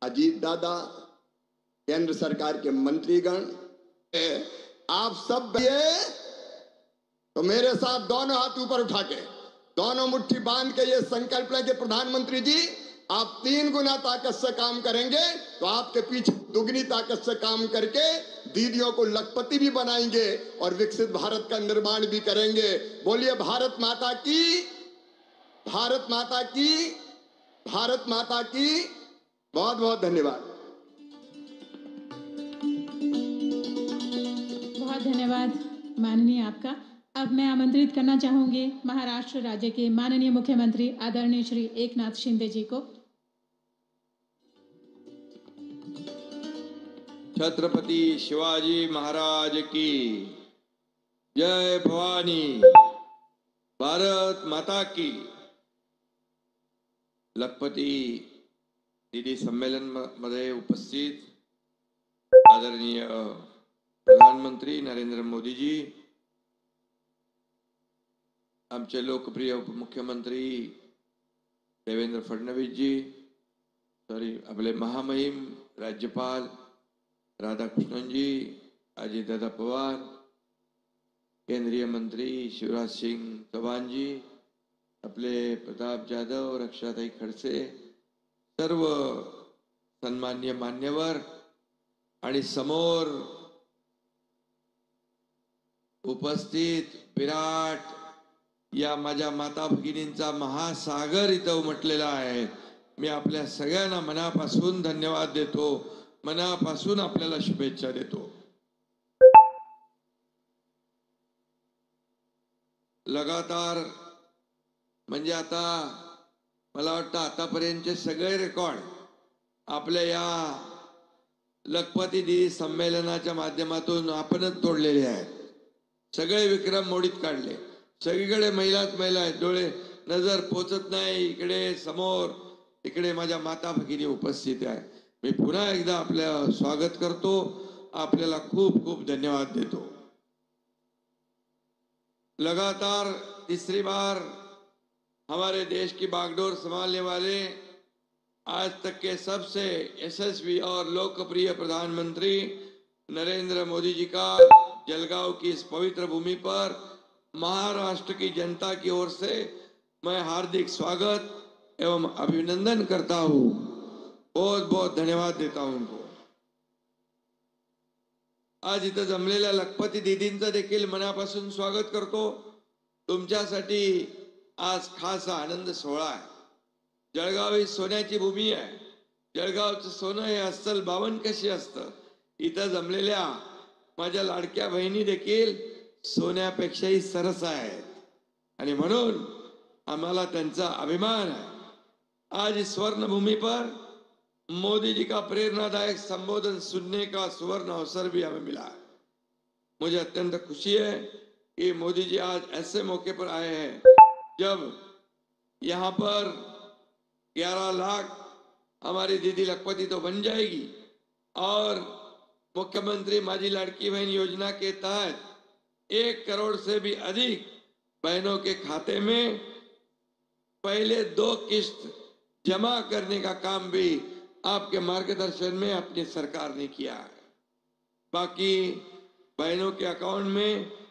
अजीत दादा, केंद्र सरकार के मंत्रीगण, आप सब तो मेरे साथ दोनों हाथ ऊपर उठा के, दोनों मुट्ठी बांध के ये संकल्प लें कि प्रधानमंत्री जी आप 3 गुना ताकत से काम करेंगे तो आपके पीछे दुगनी ताकत से काम करके दीदियों को लखपति भी बनाएंगे और विकसित भारत का निर्माण भी करेंगे। बोलिए भारत माता की, भारत माता की, भारत माता की। बहुत बहुत धन्यवाद। बहुत धन्यवाद माननीय आपका। अब मैं आमंत्रित करना चाहूंगी महाराष्ट्र राज्य के माननीय मुख्यमंत्री आदरणीय श्री एकनाथ शिंदे जी को। छत्रपति शिवाजी महाराज की जय, भवानी, भारत माता की। लखपती दीदी संमेलन मध्ये उपस्थित आदरणीय प्रधानमंत्री नरेंद्र मोदी जी, आमचे लोकप्रिय उपमुख्यमंत्री देवेंद्र फडणवीस जी, आपले महामहिम राज्यपाल राधाकृष्णन जी, अजितदादा पवार, केंद्रीय मंत्री शिवराज सिंग चौहान जी, आपले प्रताप जाधव, रक्षाताई खडसे, सर्व सन्मान्य मान्यवर आणि समोर उपस्थित विराट या माझ्या माता भगिनींचा महासागर इथं उमटलेला आहे। मी आपल्या सगळ्यांना मनापासून धन्यवाद देतो, मनापासून आपल्याला शुभेच्छा देतो। लगातार म्हणजे आता मला वाटतं आतापर्यंतचे सगळे रेकॉर्ड आपल्या या लखपती दीदी संमेलनाच्या माध्यमातून आपणच तोडलेले आहेत। सगळे विक्रम मोडीत काढले। सगळीकडे महिलाच महिला आहेत, डोळे नजर पोचत नाही इकडे समोर, इकडे माझ्या माता भगिनी उपस्थित आहे। मी पुन्हा एकदा आपलं स्वागत करतो, आपल्याला खूप खूप धन्यवाद देतो। लगातार तीसरी बार हमारे देश की बागडोर संभालने वाले आज तक के सबसे यशस्वी और लोकप्रिय प्रधानमंत्री नरेंद्र मोदी जी का जलगांव की इस पवित्र भूमि पर महाराष्ट्र की जनता की ओर से मैं हार्दिक स्वागत एवं अभिनंदन करता हूं। बहुत बहुत धन्यवाद देता हूं उनको। आज इथं जमलेल्या लखपती दीदींचं देखील मनापासून स्वागत करतो। तुमच्यासाठी आज खास आनंद सोहळा आहे। जळगाव ही सोन्याची भूमी आहे। जळगावचं सोनं हे अस्सल 52 कशी असतं, इथं जमलेल्या माझ्या लाडक्या बहिणी देखील सोन्यापेक्षाही सरस आहेत आणि म्हणून आम्हाला त्यांचा अभिमान है। आज इस स्वर्ण भूमि पर मोदी जी का प्रेरणादायक संबोधन सुनने का सुवर्ण अवसर भी हमें मिला है। मुझे अत्यंत खुशी है कि मोदी जी आज ऐसे मौके पर आए हैं जब यहाँ पर 11 लाख हमारी दीदी लखपति तो बन जाएगी और मुख्यमंत्री माझी लाड़की बहन योजना के तहत 1 करोड़ से भी अधिक बहनों के खाते में पहले 2 किस्त जमा करने का काम भी आपके मार्गदर्शन में अपनी सरकार ने किया है। बाकी बहनों के अकाउंट में